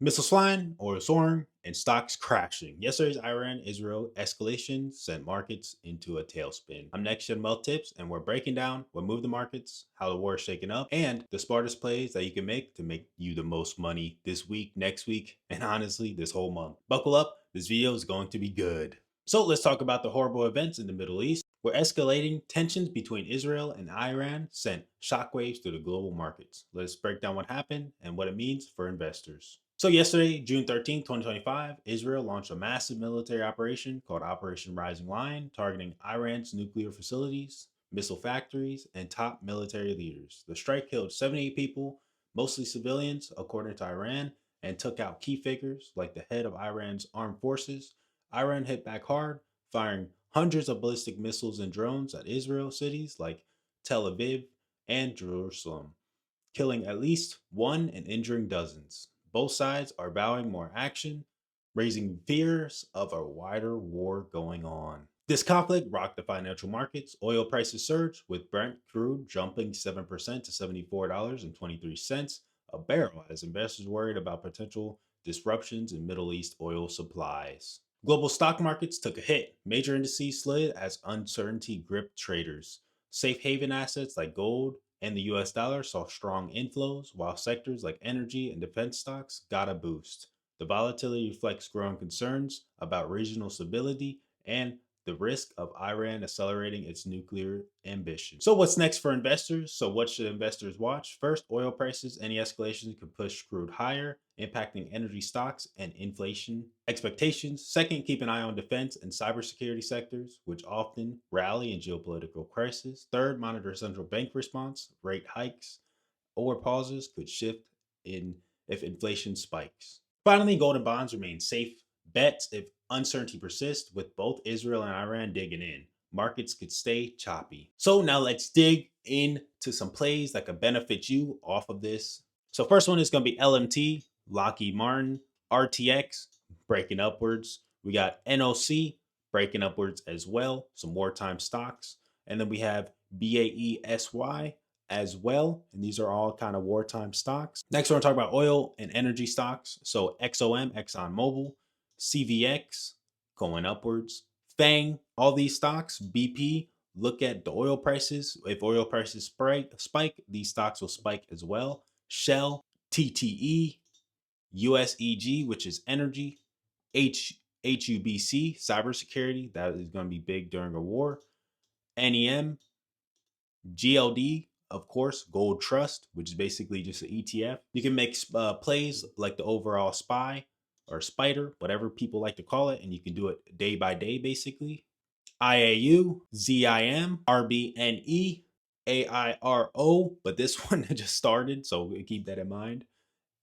Missiles flying, oil soaring, and stocks crashing. Yesterday's Iran-Israel escalation sent markets into a tailspin. I'm NextGen Wealth Tips, and we're breaking down what moved the markets, how the war is shaking up, and the smartest plays that you can make to make you the most money this week, next week, and honestly, this whole month. Buckle up, this video is going to be good. So let's talk about the horrible events in the Middle East, where escalating tensions between Israel and Iran sent shockwaves through the global markets. Let's break down what happened and what it means for investors. So yesterday, June 13th, 2025, Israel launched a massive military operation called Operation Rising Lion, targeting Iran's nuclear facilities, missile factories, and top military leaders. The strike killed 78 people, mostly civilians, according to Iran, and took out key figures like the head of Iran's armed forces. Iran hit back hard, firing hundreds of ballistic missiles and drones at Israel cities like Tel Aviv and Jerusalem, killing at least one and injuring dozens. Both sides are vowing more action, raising fears of a wider war going on. This conflict rocked the financial markets. Oil prices surged, with Brent crude jumping 7% to $74.23 a barrel as investors worried about potential disruptions in Middle East oil supplies. Global stock markets took a hit. Major indices slid as uncertainty gripped traders. Safe haven assets like gold and the US dollar saw strong inflows, while sectors like energy and defense stocks got a boost. The volatility reflects growing concerns about regional stability and the risk of Iran accelerating its nuclear ambition. So, what's next for investors? So, what should investors watch? First, oil prices. Any escalation could push crude higher, impacting energy stocks and inflation expectations. Second, keep an eye on defense and cybersecurity sectors, which often rally in geopolitical crises. Third, monitor central bank response. Rate hikes or pauses could shift in if inflation spikes. Finally, gold and bonds remain safe bets if uncertainty persists, with both Israel and Iran digging in. Markets could stay choppy. So now let's dig into some plays that could benefit you off of this. So first one is going to be LMT, Lockheed Martin, RTX breaking upwards. We got NOC breaking upwards as well, some wartime stocks. And then we have BAESY as well. And these are all kind of wartime stocks. Next, we're going to talk about oil and energy stocks. So XOM, ExxonMobil, CVX going upwards. FANG, all these stocks, BP, look at the oil prices. If oil prices spike, these stocks will spike as well. Shell, TTE, USEG, which is energy, HUBC, cybersecurity, that is going to be big during a war. NEM, GLD, of course, Gold Trust, which is basically just an ETF. You can make plays like the overall SPY or Spider, whatever people like to call it, and you can do it day by day, basically. IAU, ZIM, RBNE, AIRO, but this one just started, so keep that in mind.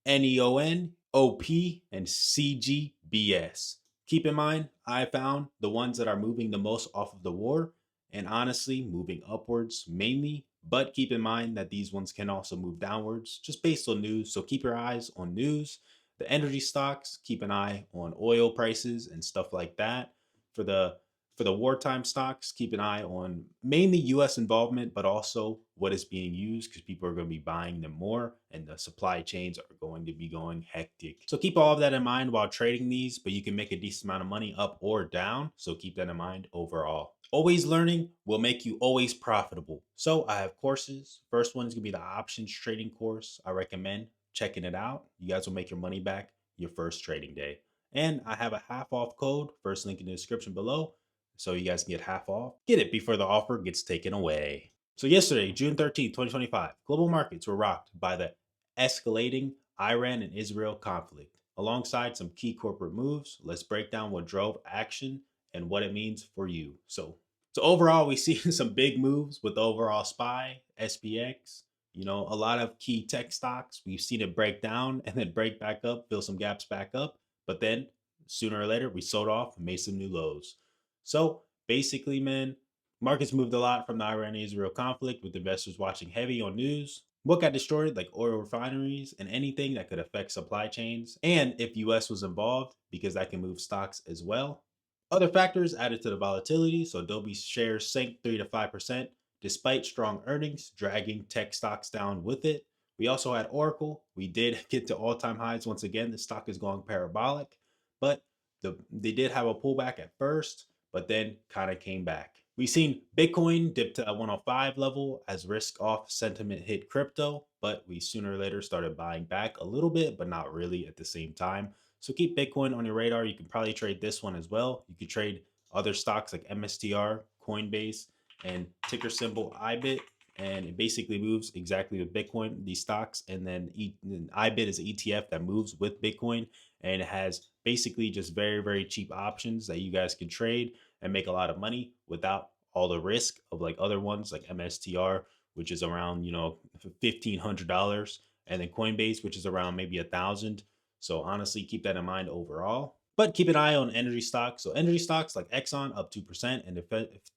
NEON, OP, and CGBS. Keep in mind, I found the ones that are moving the most off of the war and honestly moving upwards mainly, but keep in mind that these ones can also move downwards just based on news. So keep your eyes on news. The energy stocks, keep an eye on oil prices and stuff like that. For the wartime stocks, keep an eye on mainly US involvement, but also what is being used because people are going to be buying them more and the supply chains are going to be going hectic. So keep all of that in mind while trading these, but you can make a decent amount of money up or down. So keep that in mind overall. Always learning will make you always profitable. So I have courses. First one is going to be the options trading course. I recommend checking it out. You guys will make your money back your first trading day. And I have a half off code, first link in the description below, so you guys can get half off. Get it before the offer gets taken away. So yesterday, June 13th, 2025, global markets were rocked by the escalating Iran and Israel conflict. Alongside some key corporate moves, let's break down what drove action and what it means for you. So overall, we see some big moves with the overall SPY, SPX, a lot of key tech stocks. We've seen it break down and then break back up, fill some gaps back up. But then sooner or later, we sold off and made some new lows. So basically, man, markets moved a lot from the Iran-Israel conflict with investors watching heavy on news. What got destroyed, like oil refineries and anything that could affect supply chains. And if US was involved, because that can move stocks as well. Other factors added to the volatility. So Adobe shares sank 3 to 5% despite strong earnings, dragging tech stocks down with it. We also had Oracle. We did get to all-time highs once again. The stock is going parabolic, but they did have a pullback at first, but then kind of came back. We've seen Bitcoin dip to a 105 level as risk off sentiment hit crypto, but we sooner or later started buying back a little bit, but not really at the same time. So keep Bitcoin on your radar. You can probably trade this one as well. You could trade other stocks like MSTR, Coinbase, and ticker symbol IBIT. And it basically moves exactly with Bitcoin, these stocks. And then IBIT is an ETF that moves with Bitcoin. And it has basically just very, very cheap options that you guys can trade and make a lot of money without all the risk of like other ones like MSTR, which is around, $1,500. And then Coinbase, which is around maybe 1,000. So honestly, keep that in mind overall. But keep an eye on energy stocks. So energy stocks like Exxon up 2%, and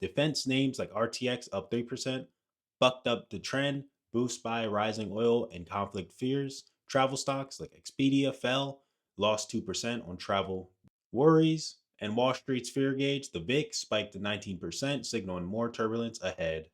defense names like RTX up 3%, bucked up the trend, boost by rising oil and conflict fears. Travel stocks like Expedia fell, lost 2% on travel worries. And Wall Street's fear gauge, the VIX, spiked to 19%, signaling more turbulence ahead.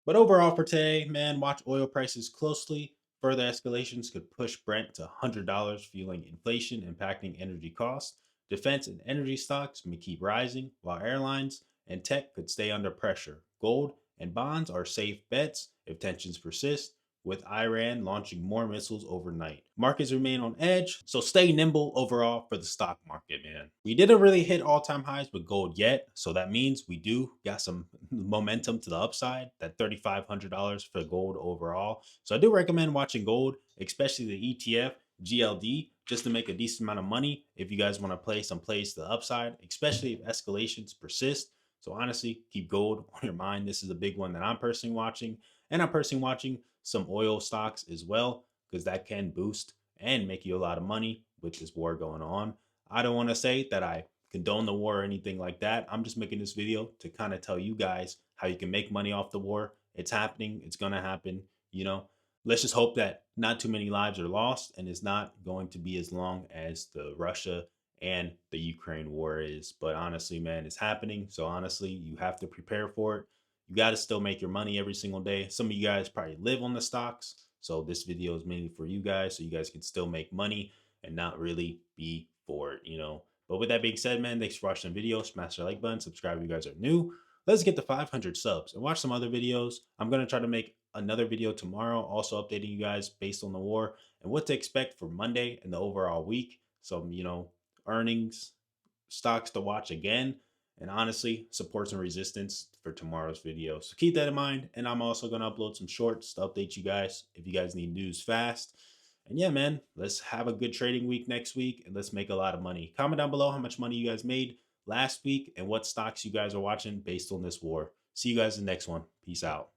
But overall for today, man, watch oil prices closely. Further escalations could push Brent to $100, fueling inflation, impacting energy costs. Defense and energy stocks may keep rising, while airlines and tech could stay under pressure. Gold and bonds are safe bets if tensions persist, with Iran launching more missiles overnight. Markets remain on edge, so stay nimble overall for the stock market, man. We didn't really hit all-time highs with gold yet, so that means we do got some momentum to the upside, that $3,500 for gold overall. So I do recommend watching gold, especially the ETF GLD, just to make a decent amount of money if you guys want to play some plays to the upside, especially if escalations persist. So honestly, keep gold on your mind. This is a big one that I'm personally watching, and I'm personally watching some oil stocks as well, because that can boost and make you a lot of money with this war going on. I don't want to say that I condone the war or anything like that. I'm just making this video to kind of tell you guys how you can make money off the war. It's happening. It's going to happen. You know, let's just hope that not too many lives are lost and it's not going to be as long as the Russia and the Ukraine war is. But honestly, man, it's happening. So honestly, you have to prepare for it. You got to still make your money every single day. Some of you guys probably live on the stocks. So this video is mainly for you guys so you guys can still make money and not really be for it. But with that being said, man, thanks for watching the video. Smash the like button, subscribe if you guys are new. Let's get to 500 subs and watch some other videos. I'm going to try to make another video tomorrow, also updating you guys based on the war and what to expect for Monday and the overall week. Some, earnings, stocks to watch again, and honestly, supports and resistance for tomorrow's video. So keep that in mind. And I'm also going to upload some shorts to update you guys if you guys need news fast. And yeah, man, let's have a good trading week next week and let's make a lot of money. Comment down below how much money you guys made last week and what stocks you guys are watching based on this war. See you guys in the next one. Peace out.